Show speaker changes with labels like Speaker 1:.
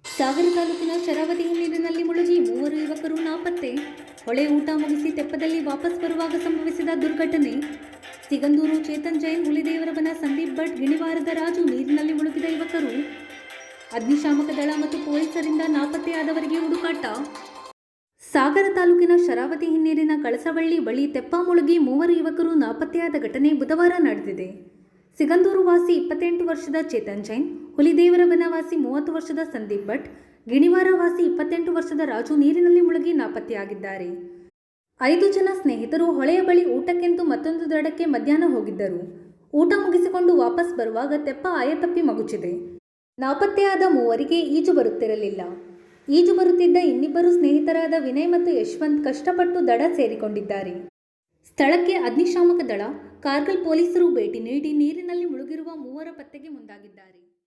Speaker 1: ಸಾಗರ ತಾಲೂಕಿನ ಶರಾವತಿ ನೀರಿನಲ್ಲಿ ಮುಳುಗಿ 3 ಯುವಕರು ನಾಪತ್ತೆ. ಹೊಳೆ ಊಟ ಮುಗಿಸಿ ತೆಪ್ಪದಲ್ಲಿ ವಾಪಸ್ ಬರುವಾಗ ಸಂಭವಿಸಿದ ದುರ್ಘಟನೆ. ಸಿಗಂದೂರು ಚೇತನ್ ಜೈನ್, ಹುಲಿದೇವರಬನ ಸಂದೀಪ್ ಭಟ್, ಗಿಣಿವಾರದ ರಾಜು ನೀರಿನಲ್ಲಿ ಮುಳುಗಿದ ಯುವಕರು. ಅಗ್ನಿಶಾಮಕ ದಳ ಮತ್ತು ಪೊಲೀಸರಿಂದ ನಾಪತ್ತೆಯಾದವರಿಗೆ ಹುಡುಕಾಟ. ಸಾಗರ ತಾಲೂಕಿನ ಶರಾವತಿ ಹಿನ್ನೀರಿನ ಕಳಸವಳ್ಳಿ ಬಳಿ ತೆಪ್ಪ ಮುಳುಗಿ 3 ಯುವಕರು ನಾಪತ್ತೆಯಾದ ಘಟನೆ ಬುಧವಾರ ನಡೆದಿದೆ. ಸಿಗಂದೂರು ವಾಸಿ 28 ವರ್ಷದ ಚೇತನ್ ಜೈನ್, ಹುಲಿದೇವರಬನ ವಾಸಿ 30 ವರ್ಷದ ಸಂದೀಪ್ ಭಟ್, ಗಿಣಿವಾರ ವಾಸಿ 28 ವರ್ಷದ ರಾಜು ನೀರಿನಲ್ಲಿ ಮುಳುಗಿ ನಾಪತ್ತೆಯಾಗಿದ್ದಾರೆ. 5 ಜನ ಸ್ನೇಹಿತರು ಹೊಳೆಯ ಬಳಿ ಊಟಕ್ಕೆಂದು ಮತ್ತೊಂದು ದಡಕ್ಕೆ ಮಧ್ಯಾಹ್ನ ಹೋಗಿದ್ದರು. ಊಟ ಮುಗಿಸಿಕೊಂಡು ವಾಪಸ್ ಬರುವಾಗ ತೆಪ್ಪ ಆಯತಪ್ಪಿ ಮಗುಚಿದೆ. ನಾಪತ್ತೆಯಾದ 3ರಿಗೆ ಈಜು ಬರುತ್ತಿರಲಿಲ್ಲ. ಈಜು ಬರುತ್ತಿದ್ದ ಇನ್ನಿಬ್ಬರು ಸ್ನೇಹಿತರಾದ ವಿನಯ್ ಮತ್ತು ಯಶವಂತ್ ಕಷ್ಟಪಟ್ಟು ದಡ ಸೇರಿಕೊಂಡಿದ್ದಾರೆ. ಸ್ಥಳಕ್ಕೆ ಅಗ್ನಿಶಾಮಕ ದಳ, ಕಾರ್ಗಿಲ್ ಪೊಲೀಸರು ಭೇಟಿ ನೀಡಿ ನೀರಿನಲ್ಲಿ ಮುಳುಗಿರುವ 3ರ ಪತ್ತೆಗೆ ಮುಂದಾಗಿದ್ದಾರೆ.